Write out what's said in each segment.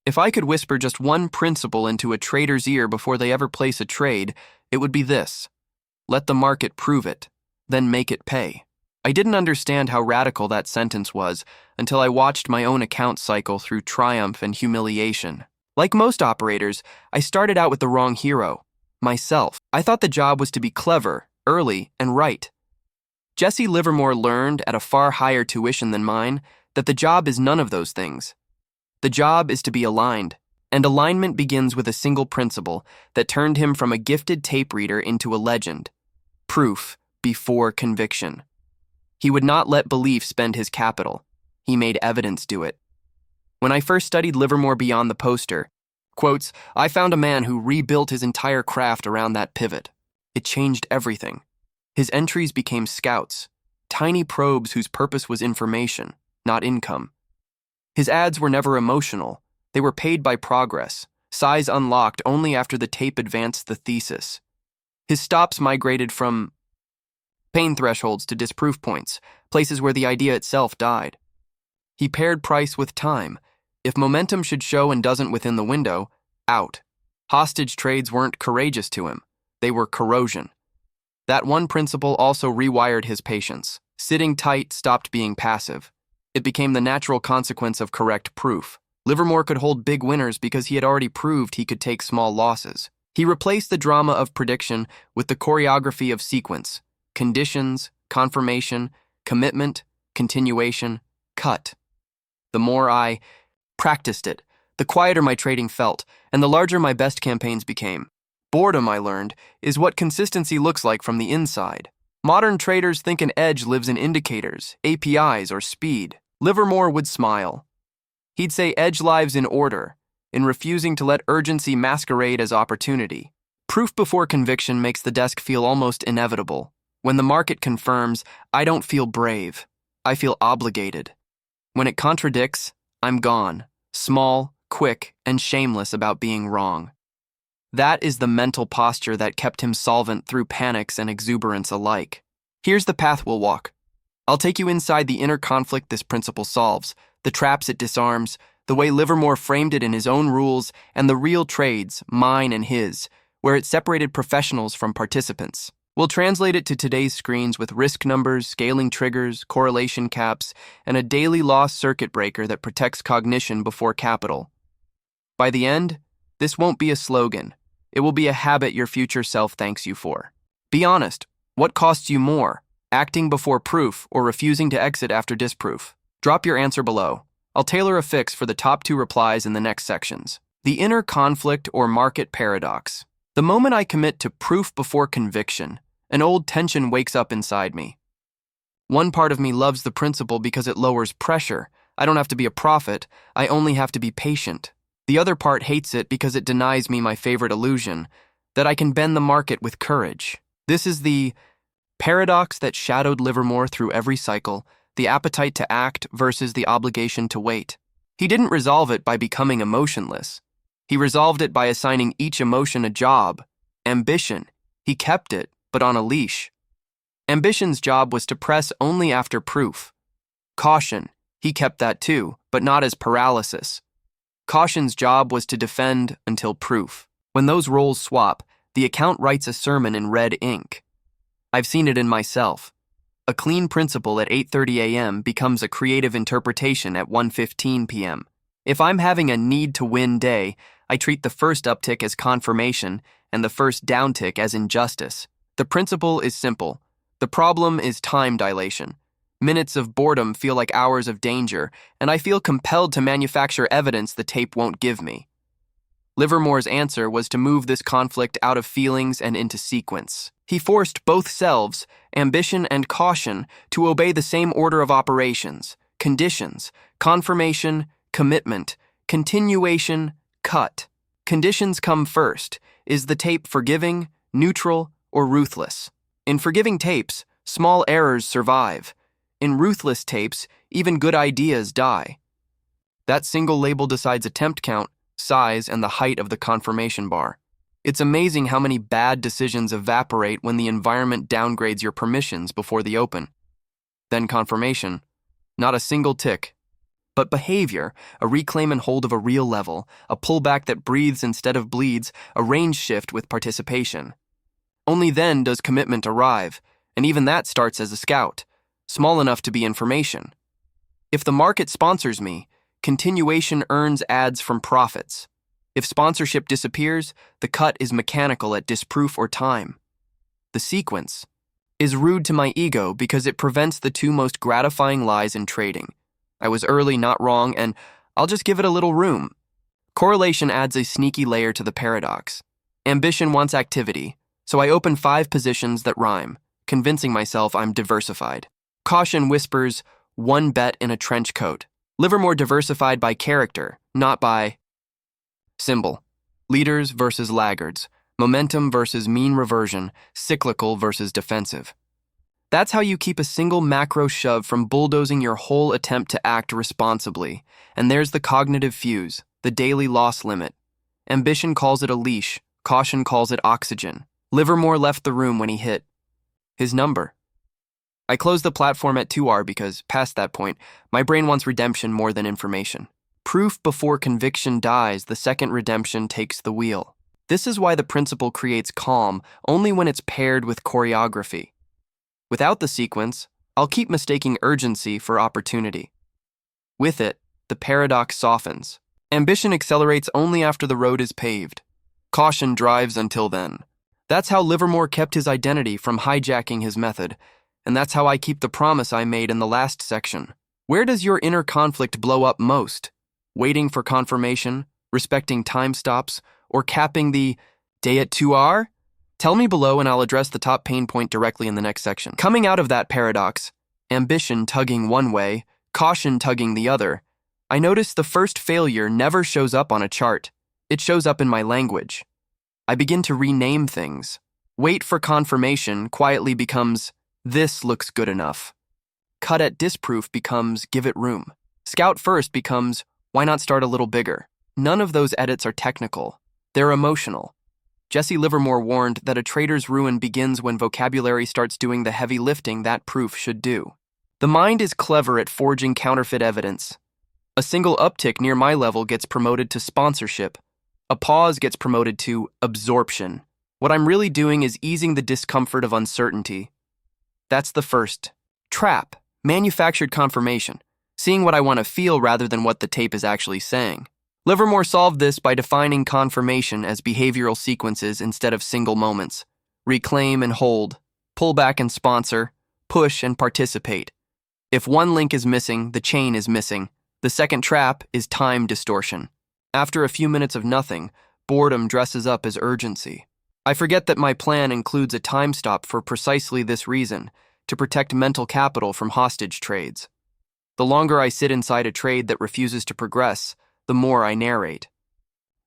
If I could whisper just one principle into a trader's ear before they ever place a trade, it would be this: let the market prove it, then make it pay. I didn't understand how radical that sentence was until I watched my own account cycle through triumph and humiliation. Like most operators, I started out with the wrong hero, myself. I thought the job was to be clever, early, and right. Jesse Livermore learned at a far higher tuition than mine that the job is none of those things. The job is to be aligned, and alignment begins with a single principle that turned him from a gifted tape reader into a legend: proof before conviction. He would not let belief spend his capital. He made evidence do it. When I first studied Livermore beyond the poster, quotes, I found a man who rebuilt his entire craft around that pivot. It changed everything. His entries became scouts, tiny probes whose purpose was information, not income. His ads were never emotional. They were paid by progress, size unlocked only after the tape advanced the thesis. His stops migrated from pain thresholds to disproof points, places where the idea itself died. He paired price with time. If momentum should show and doesn't within the window, out. Hostage trades weren't courageous to him. They were corrosion. That one principle also rewired his patience. Sitting tight stopped being passive. It became the natural consequence of correct proof. Livermore could hold big winners because he had already proved he could take small losses. He replaced the drama of prediction with the choreography of sequence: conditions, confirmation, commitment, continuation, cut. The more I practiced it, the quieter my trading felt, and the larger my best campaigns became. Boredom, I learned, is what consistency looks like from the inside. Modern traders think an edge lives in indicators, APIs, or speed. Livermore would smile. He'd say edge lives in order, in refusing to let urgency masquerade as opportunity. Proof before conviction makes the desk feel almost inevitable. When the market confirms, I don't feel brave. I feel obligated. When it contradicts, I'm gone, small, quick, and shameless about being wrong. That is the mental posture that kept him solvent through panics and exuberance alike. Here's the path we'll walk. I'll take you inside the inner conflict this principle solves, the traps it disarms, the way Livermore framed it in his own rules, and the real trades, mine and his, where it separated professionals from participants. We'll translate it to today's screens with risk numbers, scaling triggers, correlation caps, and a daily loss circuit breaker that protects cognition before capital. By the end, this won't be a slogan. It will be a habit your future self thanks you for. Be honest. What costs you more, acting before proof or refusing to exit after disproof? Drop your answer below. I'll tailor a fix for the top 2 replies in the next sections. The inner conflict or market paradox. The moment I commit to proof before conviction, an old tension wakes up inside me. One part of me loves the principle because it lowers pressure. I don't have to be a prophet. I only have to be patient. The other part hates it because it denies me my favorite illusion, that I can bend the market with courage. This is the paradox that shadowed Livermore through every cycle, the appetite to act versus the obligation to wait. He didn't resolve it by becoming emotionless. He resolved it by assigning each emotion a job. Ambition. He kept it, but on a leash. Ambition's job was to press only after proof. Caution. He kept that too, but not as paralysis. Caution's job was to defend until proof. When those roles swap, the account writes a sermon in red ink. I've seen it in myself. A clean principle at 8:30 a.m. becomes a creative interpretation at 1:15 p.m. If I'm having a need-to-win day, I treat the first uptick as confirmation and the first downtick as injustice. The principle is simple. The problem is time dilation. Minutes of boredom feel like hours of danger, and I feel compelled to manufacture evidence the tape won't give me. Livermore's answer was to move this conflict out of feelings and into sequence. He forced both selves, ambition and caution, to obey the same order of operations: conditions, confirmation, commitment, continuation, cut. Conditions come first. Is the tape forgiving, neutral, or ruthless? In forgiving tapes, small errors survive. In ruthless tapes, even good ideas die. That single label decides attempt count, size, and the height of the confirmation bar. It's amazing how many bad decisions evaporate when the environment downgrades your permissions before the open. Then confirmation. Not a single tick. But behavior, a reclaim and hold of a real level, a pullback that breathes instead of bleeds, a range shift with participation. Only then does commitment arrive, and even that starts as a scout, small enough to be information. If the market sponsors me, continuation earns ads from profits. If sponsorship disappears, the cut is mechanical at disproof or time. The sequence is rude to my ego because it prevents the two most gratifying lies in trading. I was early, not wrong, and I'll just give it a little room. Correlation adds a sneaky layer to the paradox. Ambition wants activity, so I open 5 positions that rhyme, convincing myself I'm diversified. Caution whispers, one bet in a trench coat. Livermore diversified by character, not by symbol. Leaders versus laggards. Momentum versus mean reversion. Cyclical versus defensive. That's how you keep a single macro shove from bulldozing your whole attempt to act responsibly. And there's the cognitive fuse, the daily loss limit. Ambition calls it a leash. Caution calls it oxygen. Livermore left the room when he hit his number. I closed the platform at 2R because, past that point, my brain wants redemption more than information. Proof before conviction dies, the second redemption takes the wheel. This is why the principle creates calm only when it's paired with choreography. Without the sequence, I'll keep mistaking urgency for opportunity. With it, the paradox softens. Ambition accelerates only after the road is paved. Caution drives until then. That's how Livermore kept his identity from hijacking his method, and that's how I keep the promise I made in the last section. Where does your inner conflict blow up most? Waiting for confirmation, respecting time stops, or capping the day at 2R? Tell me below and I'll address the top pain point directly in the next section. Coming out of that paradox, ambition tugging one way, caution tugging the other, I notice the first failure never shows up on a chart. It shows up in my language. I begin to rename things. Wait for confirmation quietly becomes, this looks good enough. Cut at disproof becomes, give it room. Scout first becomes, why not start a little bigger? None of those edits are technical. They're emotional. Jesse Livermore warned that a trader's ruin begins when vocabulary starts doing the heavy lifting that proof should do. The mind is clever at forging counterfeit evidence. A single uptick near my level gets promoted to sponsorship. A pause gets promoted to absorption. What I'm really doing is easing the discomfort of uncertainty. That's the first trap, manufactured confirmation, seeing what I want to feel rather than what the tape is actually saying. Livermore solved this by defining confirmation as behavioral sequences instead of single moments. Reclaim and hold, pull back and sponsor, push and participate. If one link is missing, the chain is missing. The second trap is time distortion. After a few minutes of nothing, boredom dresses up as urgency. I forget that my plan includes a time stop for precisely this reason, to protect mental capital from hostage trades. The longer I sit inside a trade that refuses to progress, the more I narrate.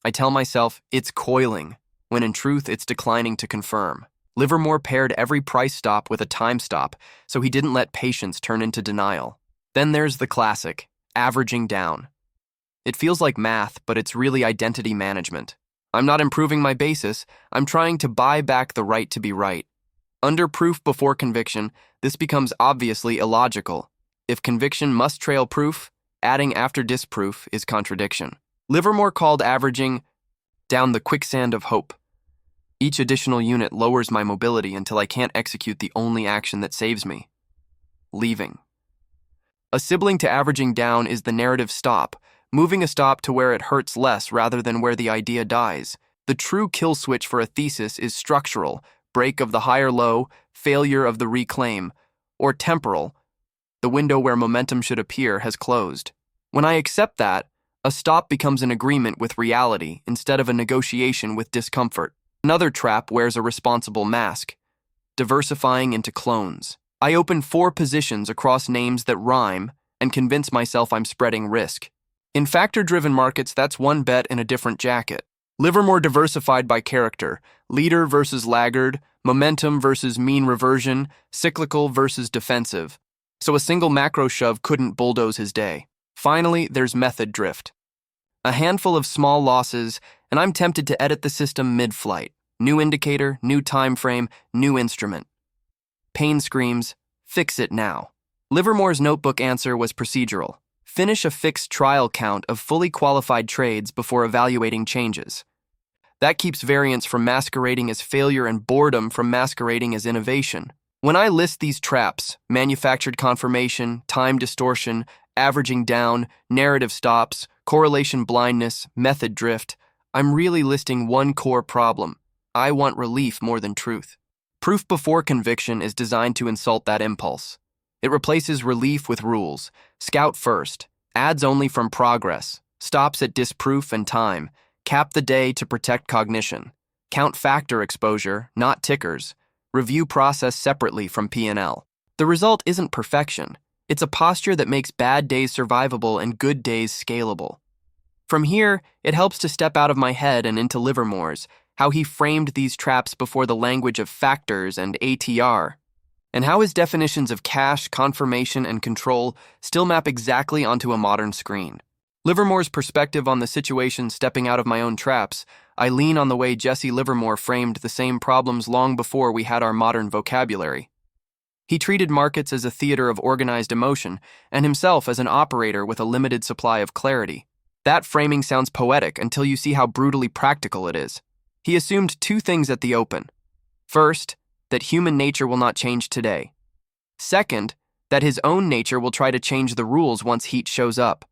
I tell myself it's coiling, when in truth it's declining to confirm. Livermore paired every price stop with a time stop, so he didn't let patience turn into denial. Then there's the classic, averaging down. It feels like math, but it's really identity management. I'm not improving my basis, I'm trying to buy back the right to be right. Under proof before conviction, this becomes obviously illogical. If conviction must trail proof, adding after disproof is contradiction. Livermore called averaging down the quicksand of hope. Each additional unit lowers my mobility until I can't execute the only action that saves me. Leaving. A sibling to averaging down is the narrative stop, moving a stop to where it hurts less rather than where the idea dies. The true kill switch for a thesis is structural, break of the higher low, failure of the reclaim, or temporal, the window where momentum should appear has closed. When I accept that, a stop becomes an agreement with reality instead of a negotiation with discomfort. Another trap wears a responsible mask, diversifying into clones. I open 4 positions across names that rhyme and convince myself I'm spreading risk. In factor-driven markets, that's one bet in a different jacket. Livermore diversified by character, leader versus laggard, momentum versus mean reversion, cyclical versus defensive. So a single macro shove couldn't bulldoze his day. Finally, there's method drift. A handful of small losses, and I'm tempted to edit the system mid-flight. New indicator, new time frame, new instrument. Pain screams, fix it now. Livermore's notebook answer was procedural. Finish a fixed trial count of fully qualified trades before evaluating changes. That keeps variance from masquerading as failure and boredom from masquerading as innovation. When I list these traps, manufactured confirmation, time distortion, averaging down, narrative stops, correlation blindness, method drift, I'm really listing one core problem. I want relief more than truth. Proof before conviction is designed to insult that impulse. It replaces relief with rules. Scout first, adds only from progress, stops at disproof and time, cap the day to protect cognition, count factor exposure, not tickers, review process separately from P&L. The result isn't perfection. It's a posture that makes bad days survivable and good days scalable. From here, it helps to step out of my head and into Livermore's, how he framed these traps before the language of factors and ATR, and how his definitions of cache, confirmation, and control still map exactly onto a modern screen. Livermore's perspective on the situation stepping out of my own traps, I lean on the way Jesse Livermore framed the same problems long before we had our modern vocabulary. He treated markets as a theater of organized emotion and himself as an operator with a limited supply of clarity. That framing sounds poetic until you see how brutally practical it is. He assumed two things at the open. First, that human nature will not change today. Second, that his own nature will try to change the rules once heat shows up.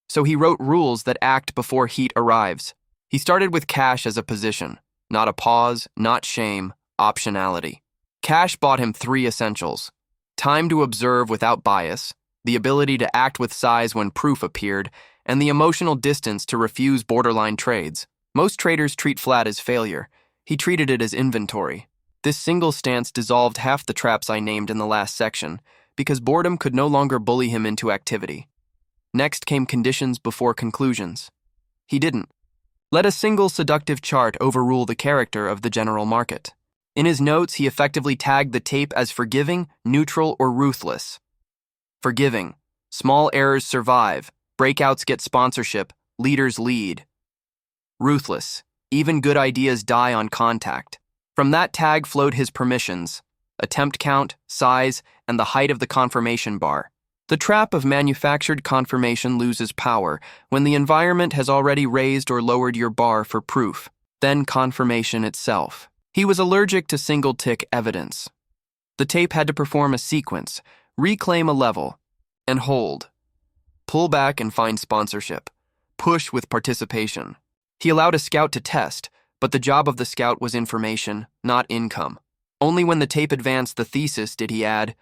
So he wrote rules that act before heat arrives. He started with cash as a position, not a pause, not shame, optionality. Cash bought him three essentials: time to observe without bias, the ability to act with size when proof appeared, and the emotional distance to refuse borderline trades. Most traders treat flat as failure. He treated it as inventory. This single stance dissolved half the traps I named in the last section, because boredom could no longer bully him into activity. Next came conditions before conclusions. He didn't let a single seductive chart overrule the character of the general market. In his notes, he effectively tagged the tape as forgiving, neutral, or ruthless. Forgiving. Small errors survive. Breakouts get sponsorship. Leaders lead. Ruthless. Even good ideas die on contact. From that tag flowed his permissions: attempt count, size, and the height of the confirmation bar. The trap of manufactured confirmation loses power when the environment has already raised or lowered your bar for proof, then confirmation itself. He was allergic to single-tick evidence. The tape had to perform a sequence, reclaim a level, and hold. Pull back and find sponsorship. Push with participation. He allowed a scout to test, but the job of the scout was information, not income. Only when the tape advanced the thesis did he add,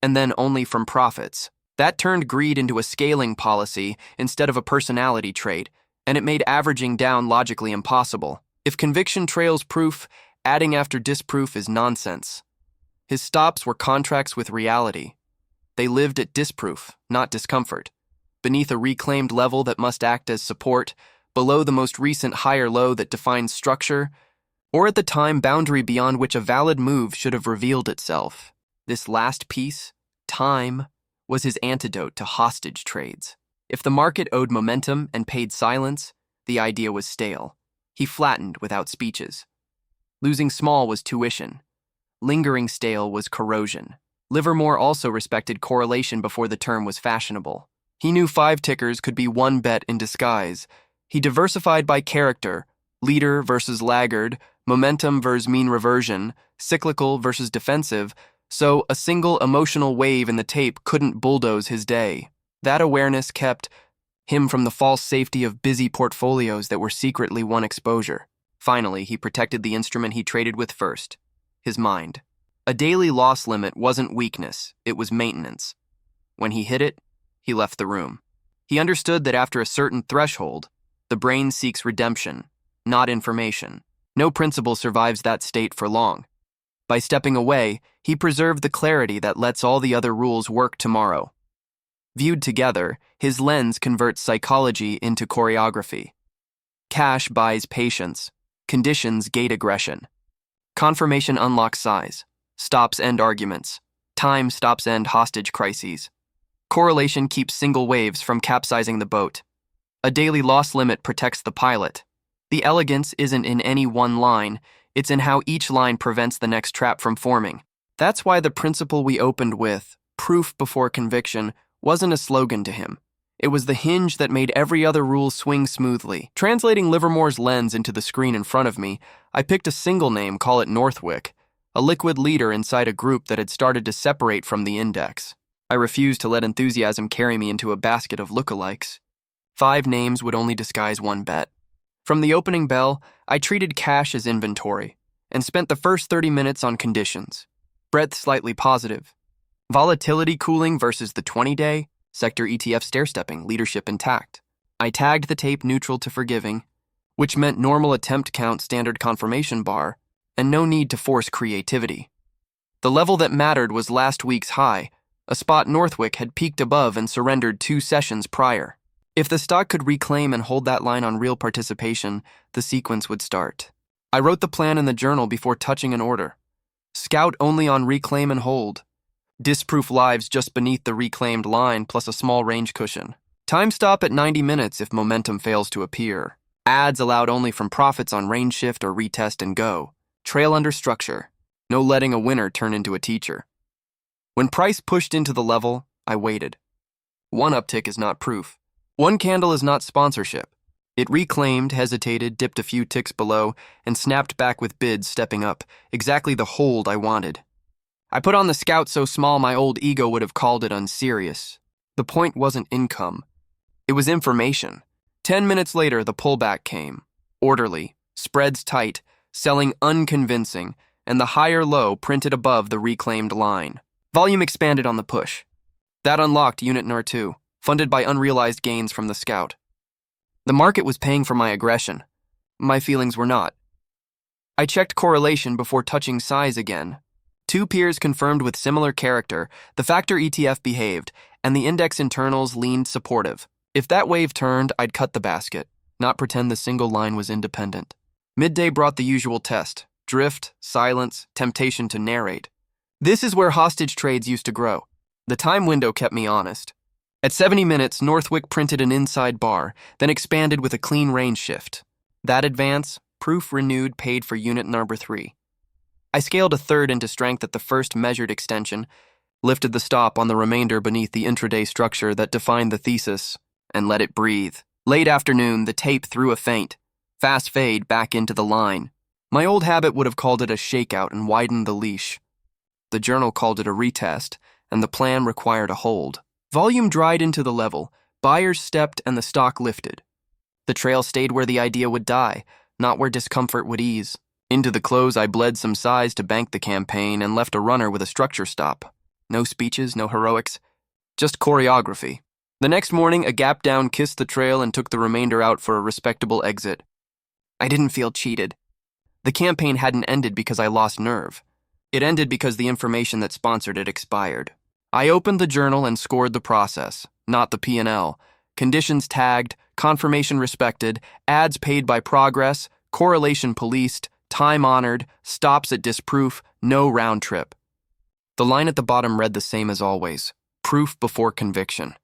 and then only from profits. That turned greed into a scaling policy instead of a personality trait, and it made averaging down logically impossible. If conviction trails proof, adding after disproof is nonsense. His stops were contracts with reality. They lived at disproof, not discomfort, beneath a reclaimed level that must act as support, below the most recent higher low that defines structure, or at the time boundary beyond which a valid move should have revealed itself. This last piece, time, was his antidote to hostage trades. If the market owed momentum and paid silence, the idea was stale. He flattened without speeches. Losing small was tuition. Lingering stale was corrosion. Livermore also respected correlation before the term was fashionable. He knew 5 tickers could be one bet in disguise. He diversified by character: leader versus laggard, momentum versus mean reversion, cyclical versus defensive, so a single emotional wave in the tape couldn't bulldoze his day. That awareness kept him from the false safety of busy portfolios that were secretly one exposure. Finally, he protected the instrument he traded with first: his mind. A daily loss limit wasn't weakness, it was maintenance. When he hit it, he left the room. He understood that after a certain threshold, the brain seeks redemption, not information. No principle survives that state for long. By stepping away, he preserved the clarity that lets all the other rules work tomorrow. Viewed together, his lens converts psychology into choreography. Cash buys patience. Conditions gate aggression. Confirmation unlocks size. Stops end arguments. Time stops end hostage crises. Correlation keeps single waves from capsizing the boat. A daily loss limit protects the pilot. The elegance isn't in any one line, it's in how each line prevents the next trap from forming. That's why the principle we opened with, proof before conviction, wasn't a slogan to him. It was the hinge that made every other rule swing smoothly. Translating Livermore's lens into the screen in front of me, I picked a single name, call it Northwick, a liquid leader inside a group that had started to separate from the index. I refused to let enthusiasm carry me into a basket of lookalikes. 5 names would only disguise one bet. From the opening bell, I treated cash as inventory and spent the first 30 minutes on conditions. Breadth slightly positive. Volatility cooling versus the 20-day, sector ETF stair-stepping, leadership intact. I tagged the tape neutral to forgiving, which meant normal attempt count standard confirmation bar, and no need to force creativity. The level that mattered was last week's high, a spot Northwick had peaked above and surrendered 2 sessions prior. If the stock could reclaim and hold that line on real participation, the sequence would start. I wrote the plan in the journal before touching an order. Scout only on reclaim and hold. Disproof lives just beneath the reclaimed line plus a small range cushion. Time stop at 90 minutes if momentum fails to appear. Ads allowed only from profits on range shift or retest and go. Trail under structure. No letting a winner turn into a teacher. When price pushed into the level, I waited. One uptick is not proof. One candle is not sponsorship. It reclaimed, hesitated, dipped a few ticks below, and snapped back with bids stepping up, exactly the hold I wanted. I put on the Scout so small my old ego would have called it unserious. The point wasn't income. It was information. 10 minutes later, the pullback came. Orderly, spreads tight, selling unconvincing, and the higher low printed above the reclaimed line. Volume expanded on the push. That unlocked Unit NR2, funded by unrealized gains from the Scout. The market was paying for my aggression. My feelings were not. I checked correlation before touching size again. 2 peers confirmed with similar character, the factor ETF behaved, and the index internals leaned supportive. If that wave turned, I'd cut the basket, not pretend the single line was independent. Midday brought the usual test: drift, silence, temptation to narrate. This is where hostage trades used to grow. The time window kept me honest. At 70 minutes, Northwick printed an inside bar, then expanded with a clean range shift. That advance, proof renewed, paid for unit number 3. I scaled a third into strength at the first measured extension, lifted the stop on the remainder beneath the intraday structure that defined the thesis, and let it breathe. Late afternoon, the tape threw a feint. Fast fade back into the line. My old habit would have called it a shakeout and widened the leash. The journal called it a retest, and the plan required a hold. Volume dried into the level, buyers stepped and the stock lifted. The trail stayed where the idea would die, not where discomfort would ease. Into the close, I bled some size to bank the campaign and left a runner with a structure stop. No speeches, no heroics, just choreography. The next morning, a gap down kissed the trail and took the remainder out for a respectable exit. I didn't feel cheated. The campaign hadn't ended because I lost nerve. It ended because the information that sponsored it expired. I opened the journal and scored the process, not the P&L. Conditions tagged, confirmation respected, ads paid by progress, correlation policed, time honored, stops at disproof, no round trip. The line at the bottom read the same as always: proof before conviction.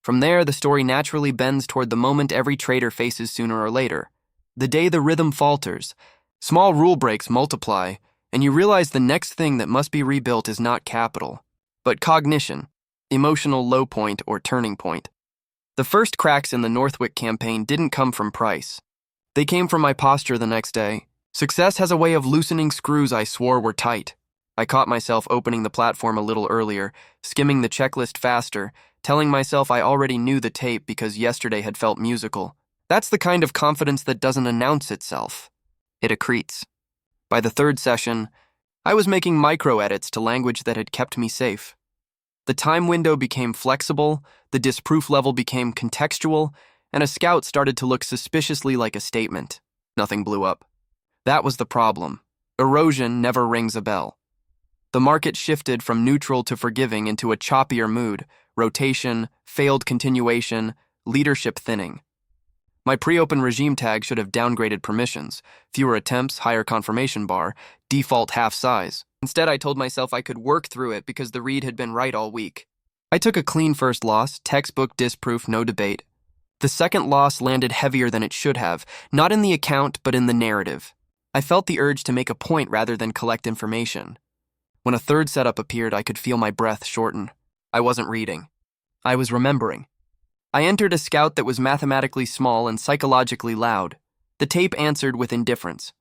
From there, the story naturally bends toward the moment every trader faces sooner or later. The day the rhythm falters, small rule breaks multiply, and you realize the next thing that must be rebuilt is not capital, but cognition, emotional low point or turning point. The first cracks in the Northwick campaign didn't come from price. They came from my posture the next day. Success has a way of loosening screws I swore were tight. I caught myself opening the platform a little earlier, skimming the checklist faster, telling myself I already knew the tape because yesterday had felt musical. That's the kind of confidence that doesn't announce itself. It accretes. By the 3rd session, I was making micro-edits to language that had kept me safe. The time window became flexible, the disproof level became contextual, and a Scout started to look suspiciously like a statement. Nothing blew up. That was the problem. Erosion never rings a bell. The market shifted from neutral to forgiving into a choppier mood: rotation, failed continuation, leadership thinning. My pre-open regime tag should have downgraded permissions, fewer attempts, higher confirmation bar, default half size. Instead, I told myself I could work through it because the read had been right all week. I took a clean first loss, textbook disproof, no debate. The second loss landed heavier than it should have, not in the account, but in the narrative. I felt the urge to make a point rather than collect information. When a third setup appeared, I could feel my breath shorten. I wasn't reading. I was remembering. I entered a scout that was mathematically small and psychologically loud. The tape answered with indifference.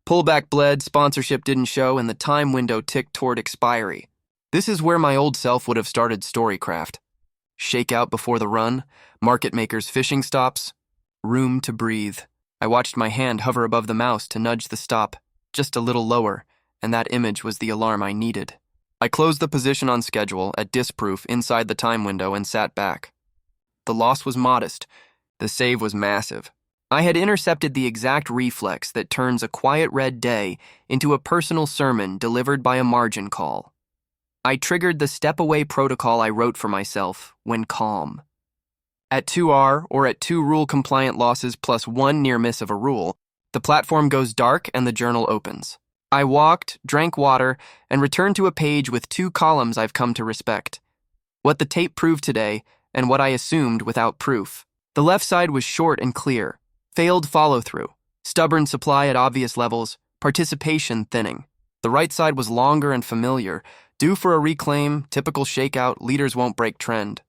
Pullback bled, sponsorship didn't show, and the time window ticked toward expiry. This is where my old self would have started Storycraft. Shakeout before the run, market makers' fishing stops, room to breathe. I watched my hand hover above the mouse to nudge the stop, just a little lower, and that image was the alarm I needed. I closed the position on schedule at disproof inside the time window and sat back. The loss was modest. The save was massive. I had intercepted the exact reflex that turns a quiet red day into a personal sermon delivered by a margin call. I triggered the step-away protocol I wrote for myself when calm. At 2R, or at 2 rule-compliant losses plus 1 near miss of a rule, the platform goes dark and the journal opens. I walked, drank water, and returned to a page with 2 columns I've come to respect. What the tape proved today, and what I assumed without proof. The left side was short and clear. Failed follow-through, stubborn supply at obvious levels, participation thinning. The right side was longer and familiar, due for a reclaim, typical shakeout, leaders won't break trend.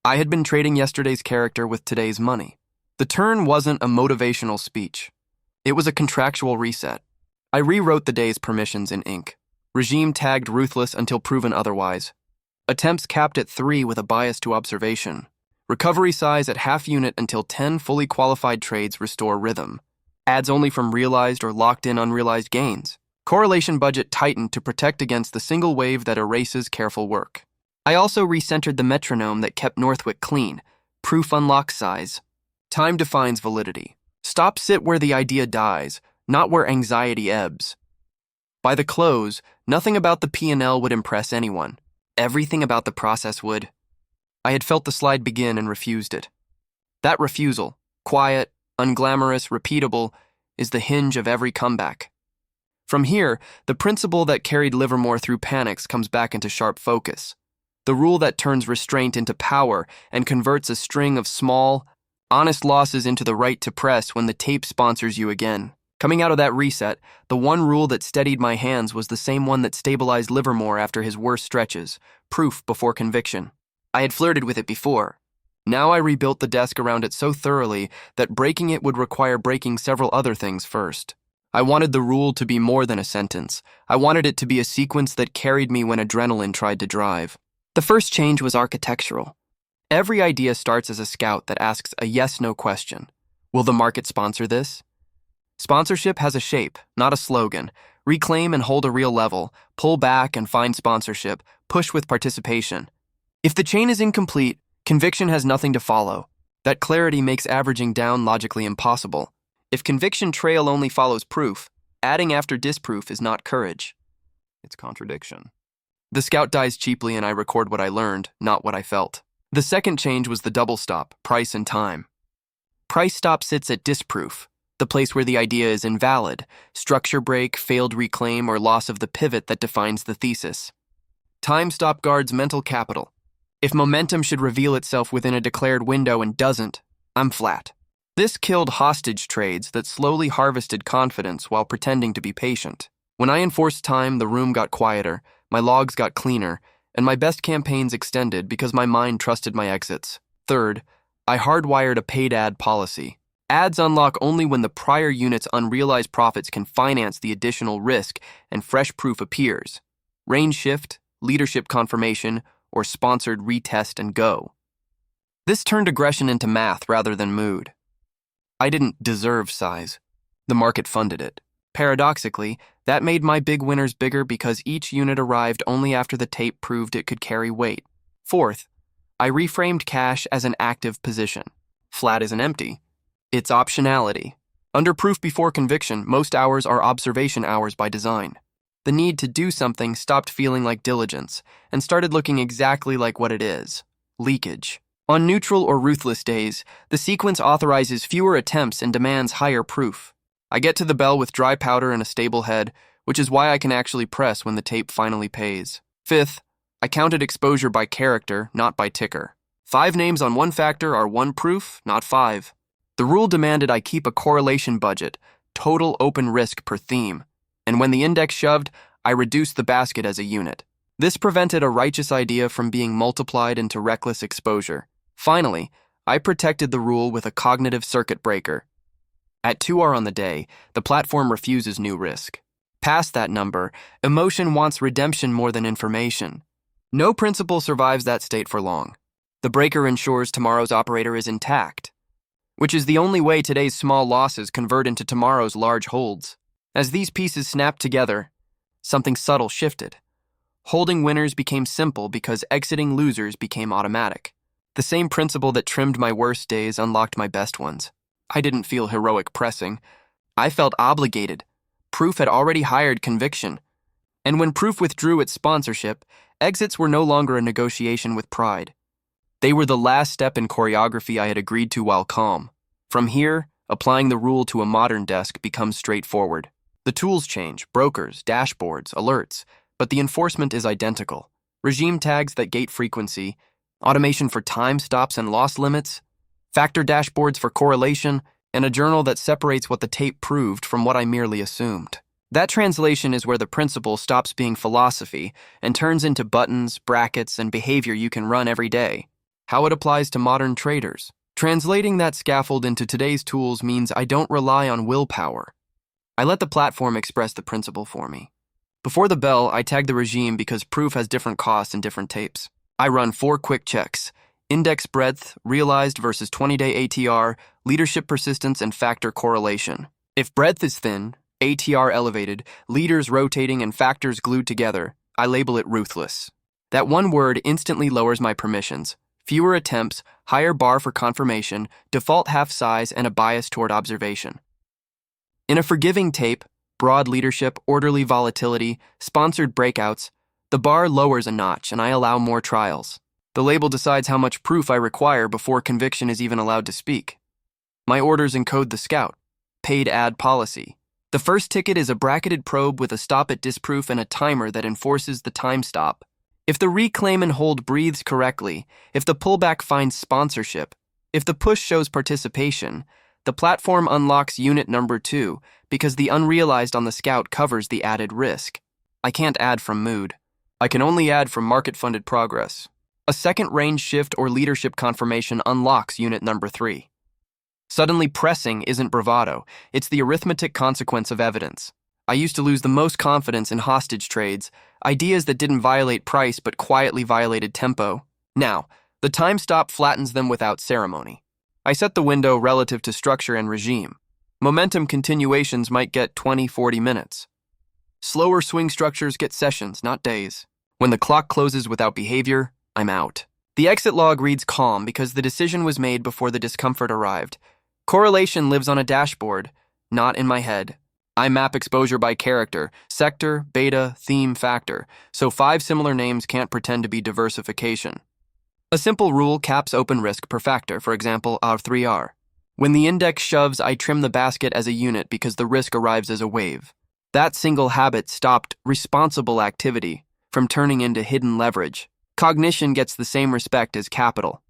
I had been trading yesterday's character with today's money. The turn wasn't a motivational speech. It was a contractual reset. I rewrote the day's permissions in ink. Regime tagged ruthless until proven otherwise. Attempts capped at 3 with a bias to observation. Recovery size at half unit until 10 fully qualified trades restore rhythm. Ads only from realized or locked-in unrealized gains. Correlation budget tightened to protect against the single wave that erases careful work. I also recentered the metronome that kept Northwick clean. Proof unlocks size. Time defines validity. Stop sit where the idea dies, not where anxiety ebbs. By the close, nothing about the P&L would impress anyone. Everything about the process would. I had felt the slide begin and refused it. That refusal, quiet, unglamorous, repeatable, is the hinge of every comeback. From here, the principle that carried Livermore through panics comes back into sharp focus. The rule that turns restraint into power and converts a string of small, honest losses into the right to press when the tape sponsors you again. Coming out of that reset, the one rule that steadied my hands was the same one that stabilized Livermore after his worst stretches, proof before conviction. I had flirted with it before. Now I rebuilt the desk around it so thoroughly that breaking it would require breaking several other things first. I wanted the rule to be more than a sentence. I wanted it to be a sequence that carried me when adrenaline tried to drive. The first change was architectural. Every idea starts as a scout that asks a yes-no question. Will the market sponsor this? Sponsorship has a shape, not a slogan. Reclaim and hold a real level. Pull back and find sponsorship. Push with participation. If the chain is incomplete, conviction has nothing to follow. That clarity makes averaging down logically impossible. If conviction trail only follows proof, adding after disproof is not courage. It's contradiction. The scout dies cheaply and I record what I learned, not what I felt. The second change was the double stop, price and time. Price stop sits at disproof, the place where the idea is invalid, structure break, failed reclaim, or loss of the pivot that defines the thesis. Time stop guards mental capital. If momentum should reveal itself within a declared window and doesn't, I'm flat. This killed hostage trades that slowly harvested confidence while pretending to be patient. When I enforced time, the room got quieter, my logs got cleaner, and my best campaigns extended because my mind trusted my exits. Third, I hardwired a paid ad policy. Ads unlock only when the prior unit's unrealized profits can finance the additional risk and fresh proof appears. Range shift, leadership confirmation, or sponsored retest and go. This turned aggression into math rather than mood. I didn't deserve size. The market funded it. Paradoxically, that made my big winners bigger because each unit arrived only after the tape proved it could carry weight. Fourth, I reframed cash as an active position. Flat isn't empty. It's optionality. Under proof before conviction, most hours are observation hours by design. The need to do something stopped feeling like diligence and started looking exactly like what it is: leakage. On neutral or ruthless days, the sequence authorizes fewer attempts and demands higher proof. I get to the bell with dry powder and a stable head, which is why I can actually press when the tape finally pays. Fifth, I counted exposure by character, not by ticker. 5 names on one factor are 1 proof, not 5. The rule demanded I keep a correlation budget, total open risk per theme. And when the index shoved, I reduced the basket as a unit. This prevented a righteous idea from being multiplied into reckless exposure. Finally, I protected the rule with a cognitive circuit breaker. At 2R on the day, the platform refuses new risk. Past that number, emotion wants redemption more than information. No principle survives that state for long. The breaker ensures tomorrow's operator is intact, which is the only way today's small losses convert into tomorrow's large holds. As these pieces snapped together, something subtle shifted. Holding winners became simple because exiting losers became automatic. The same principle that trimmed my worst days unlocked my best ones. I didn't feel heroic pressing. I felt obligated. Proof had already hired conviction. And when Proof withdrew its sponsorship, exits were no longer a negotiation with pride. They were the last step in choreography I had agreed to while calm. From here, applying the rule to a modern desk becomes straightforward. The tools change, brokers, dashboards, alerts, but the enforcement is identical. Regime tags that gate frequency, automation for time stops and loss limits, factor dashboards for correlation, and a journal that separates what the tape proved from what I merely assumed. That translation is where the principle stops being philosophy and turns into buttons, brackets, and behavior you can run every day. How it applies to modern traders. Translating that scaffold into today's tools means I don't rely on willpower. I let the platform express the principle for me. Before the bell, I tag the regime because Proof has different costs in different tapes. I run 4 quick checks: index breadth, realized versus 20-day ATR, leadership persistence, and factor correlation. If breadth is thin, ATR elevated, leaders rotating, and factors glued together, I label it ruthless. That one word instantly lowers my permissions. Fewer attempts, higher bar for confirmation, default half size, and a bias toward observation. In a forgiving tape, broad leadership, orderly volatility, sponsored breakouts, the bar lowers a notch and I allow more trials. The label decides how much proof I require before conviction is even allowed to speak. My orders encode the scout. Paid ad policy. The first ticket is a bracketed probe with a stop at disproof and a timer that enforces the time stop. If the reclaim and hold breathes correctly, if the pullback finds sponsorship, if the push shows participation, the platform unlocks unit number 2 because the unrealized on the scout covers the added risk. I can't add from mood. I can only add from market-funded progress. A second range shift or leadership confirmation unlocks unit number 3. Suddenly pressing isn't bravado, it's the arithmetic consequence of evidence. I used to lose the most confidence in hostage trades, ideas that didn't violate price but quietly violated tempo. Now, the time stop flattens them without ceremony. I set the window relative to structure and regime. Momentum continuations might get 20-40 minutes. Slower swing structures get sessions, not days. When the clock closes without behavior, I'm out. The exit log reads calm because the decision was made before the discomfort arrived. Correlation lives on a dashboard, not in my head. I map exposure by character, sector, beta, theme, factor, so 5 similar names can't pretend to be diversification. A simple rule caps open risk per factor, for example, R3R. When the index shoves, I trim the basket as a unit because the risk arrives as a wave. That single habit stopped responsible activity from turning into hidden leverage. Cognition gets the same respect as capital.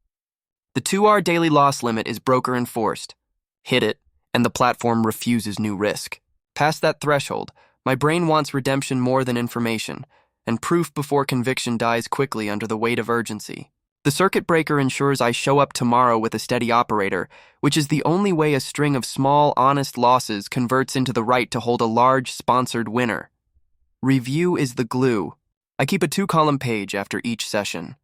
The 2R daily loss limit is broker enforced. Hit it, and the platform refuses new risk. Past that threshold, my brain wants redemption more than information, and proof before conviction dies quickly under the weight of urgency. The circuit breaker ensures I show up tomorrow with a steady operator, which is the only way a string of small, honest losses converts into the right to hold a large, sponsored winner. Review is the glue. I keep a 2-column page after each session.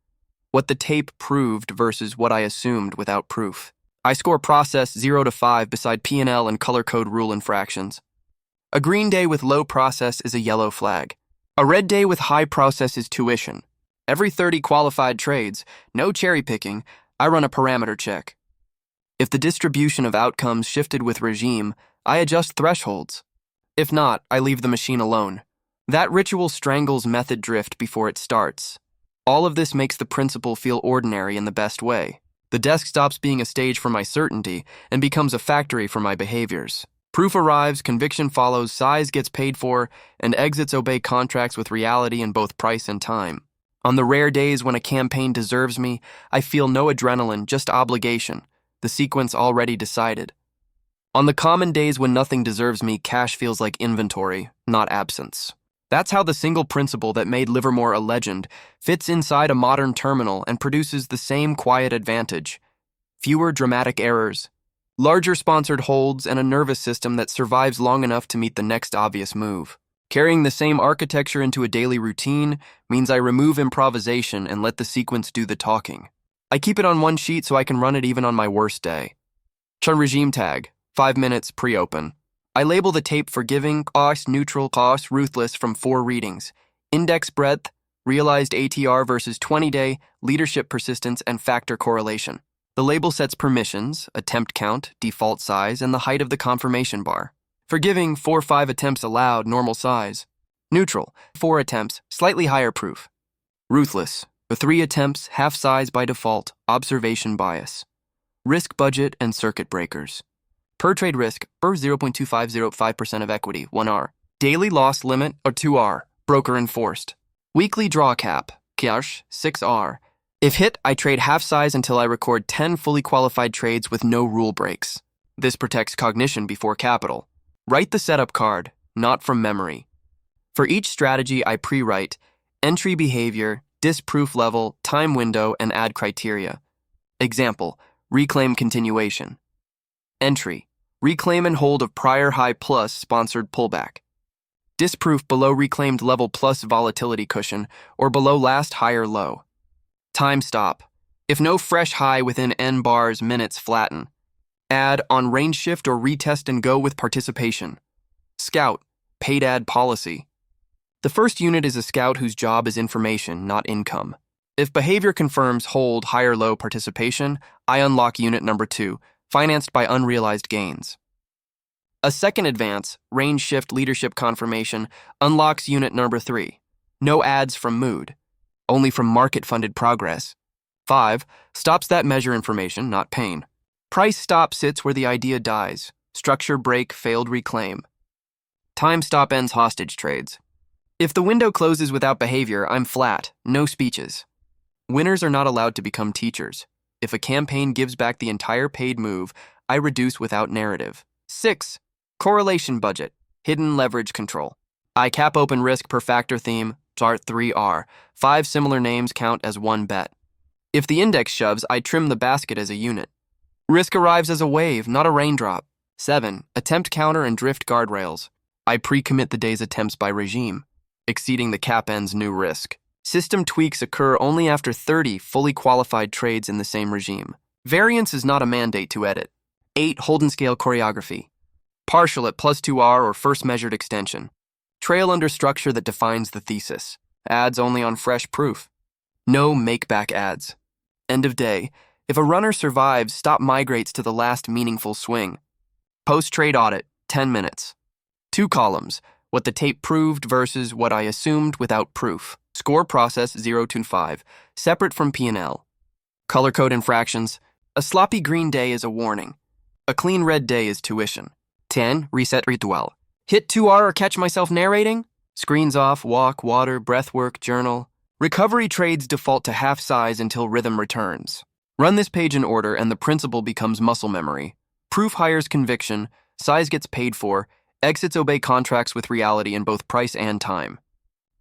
What the tape proved versus what I assumed without proof. I score process 0 to 5 beside P&L and color code rule infractions. A green day with low process is a yellow flag. A red day with high process is tuition. Every 30 qualified trades, no cherry picking, I run a parameter check. If the distribution of outcomes shifted with regime, I adjust thresholds. If not, I leave the machine alone. That ritual strangles method drift before it starts. All of this makes the principle feel ordinary in the best way. The desk stops being a stage for my certainty and becomes a factory for my behaviors. Proof arrives, conviction follows, size gets paid for, and exits obey contracts with reality in both price and time. On the rare days when a campaign deserves me, I feel no adrenaline, just obligation, the sequence already decided. On the common days when nothing deserves me, cash feels like inventory, not absence. That's how the single principle that made Livermore a legend fits inside a modern terminal and produces the same quiet advantage. fewer dramatic errors, larger sponsored holds, and a nervous system that survives long enough to meet the next obvious move. Carrying the same architecture into a daily routine means I remove improvisation and let the sequence do the talking. I keep it on one sheet so I can run it even on my worst day. Chun regime tag, 5 minutes pre-open. I label the tape forgiving, cost, neutral, cost, ruthless from 4 readings. Index breadth, realized ATR versus 20-day, leadership persistence, and factor correlation. The label sets permissions, attempt count, default size, and the height of the confirmation bar. Forgiving, 4-5 attempts allowed, normal size. Neutral, 4 attempts, slightly higher proof. Ruthless, 3 attempts, half size by default, observation bias. Risk budget and circuit breakers. Per trade risk, 0.2505% of equity, 1R. Daily loss limit, or 2R, broker enforced. Weekly draw cap, cash, 6R. If hit, I trade half size until I record 10 fully qualified trades with no rule breaks. This protects cognition before capital. Write the setup card, not from memory. For each strategy, I pre-write entry behavior, disproof level, time window, and add criteria. Example, reclaim continuation. Entry, reclaim and hold of prior high plus sponsored pullback. Disproof below reclaimed level plus volatility cushion or below last higher low. Time stop, if no fresh high within N bars, minutes flatten. Add on range shift or retest and go with participation. Scout, paid ad policy. The first unit is a scout whose job is information, not income. If behavior confirms hold higher low participation, I unlock unit number 2, financed by unrealized gains. A second advance, range shift leadership confirmation, unlocks unit number 3. No ads from mood, only from market-funded progress. 5, stops that measure information, not pain. Price stop sits where the idea dies. Structure break, failed reclaim. Time stop ends hostage trades. If the window closes without behavior, I'm flat, no speeches. Winners are not allowed to become teachers. If a campaign gives back the entire paid move, I reduce without narrative. 6, correlation budget, hidden leverage control. I cap open risk per factor theme, chart 3R. 5 similar names count as one bet. If the index shoves, I trim the basket as a unit. Risk arrives as a wave, not a raindrop. 7, attempt counter and drift guardrails. I pre-commit the day's attempts by regime. Exceeding the cap ends new risk. System tweaks occur only after 30 fully qualified trades in the same regime. Variance is not a mandate to edit. 8, hold and scale choreography. Partial at plus 2R or first measured extension. Trail under structure that defines the thesis. Ads only on fresh proof. No make-back ads. End of day. If a runner survives, stop migrates to the last meaningful swing. Post-trade audit, 10 minutes. 2 columns, what the tape proved versus what I assumed without proof. Score process 0 to 5, separate from P&L. Color code infractions, a sloppy green day is a warning. A clean red day is tuition. 10, reset ritual. Hit 2R or catch myself narrating? Screens off, walk, water, breathwork, journal. Recovery trades default to half size until rhythm returns. Run this page in order and the principle becomes muscle memory. Proof hires conviction, size gets paid for, exits obey contracts with reality in both price and time.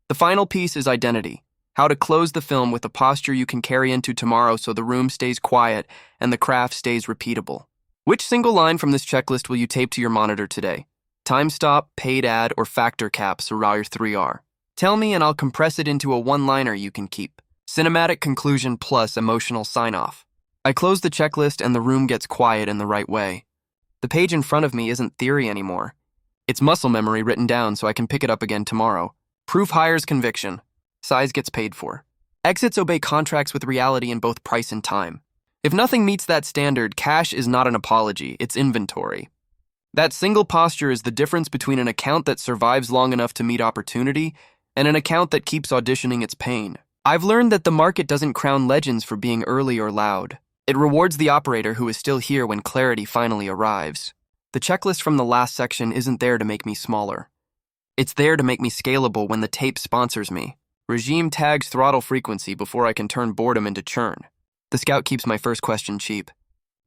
The final piece is identity. How to close the film with a posture you can carry into tomorrow so the room stays quiet and the craft stays repeatable. Which single line from this checklist will you tape to your monitor today? Time stop, paid ad, or factor cap, Surround 3R. Tell me and I'll compress it into a one-liner you can keep. Cinematic conclusion plus emotional sign-off. I close the checklist and the room gets quiet in the right way. The page in front of me isn't theory anymore. It's muscle memory written down so I can pick it up again tomorrow. Proof hires conviction. Size gets paid for. Exits obey contracts with reality in both price and time. If nothing meets that standard, cash is not an apology, it's inventory. That single posture is the difference between an account that survives long enough to meet opportunity and an account that keeps auditioning its pain. I've learned that the market doesn't crown legends for being early or loud. It rewards the operator who is still here when clarity finally arrives. The checklist from the last section isn't there to make me smaller. It's there to make me scalable when the tape sponsors me. Regime tags throttle frequency before I can turn boredom into churn. The scout keeps my first question cheap.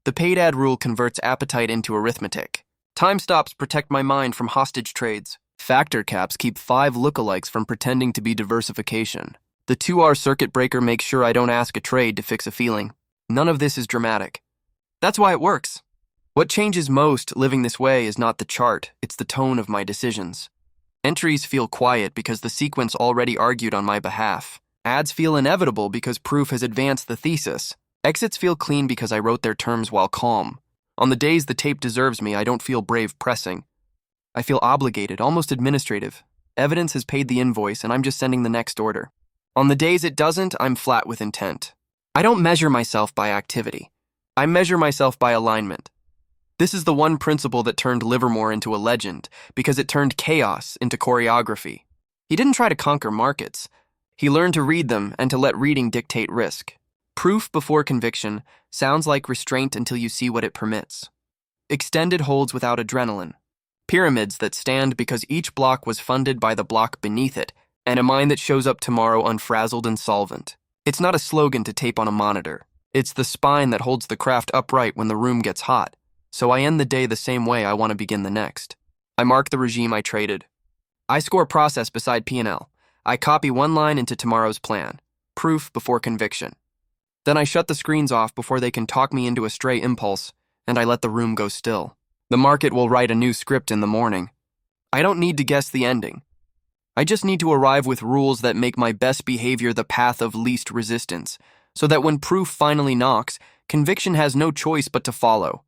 The paid ad rule converts appetite into arithmetic. Time stops protect my mind from hostage trades. Factor caps keep 5 lookalikes from pretending to be diversification. The 2R circuit breaker makes sure I don't ask a trade to fix a feeling. None of this is dramatic. That's why it works. What changes most living this way is not the chart, it's the tone of my decisions. Entries feel quiet because the sequence already argued on my behalf. Ads feel inevitable because proof has advanced the thesis. Exits feel clean because I wrote their terms while calm. On the days the tape deserves me, I don't feel brave pressing. I feel obligated, almost administrative. Evidence has paid the invoice and I'm just sending the next order. On the days it doesn't, I'm flat with intent. I don't measure myself by activity. I measure myself by alignment. This is the one principle that turned Livermore into a legend, because it turned chaos into choreography. He didn't try to conquer markets. He learned to read them and to let reading dictate risk. Proof before conviction sounds like restraint until you see what it permits. Extended holds without adrenaline. Pyramids that stand because each block was funded by the block beneath it, and a mind that shows up tomorrow unfrazzled and solvent. It's not a slogan to tape on a monitor. It's the spine that holds the craft upright when the room gets hot. So I end the day the same way I want to begin the next. I mark the regime I traded. I score process beside P&L. I copy one line into tomorrow's plan. Proof before conviction. Then I shut the screens off before they can talk me into a stray impulse, and I let the room go still. The market will write a new script in the morning. I don't need to guess the ending. I just need to arrive with rules that make my best behavior the path of least resistance, so that when proof finally knocks, conviction has no choice but to follow.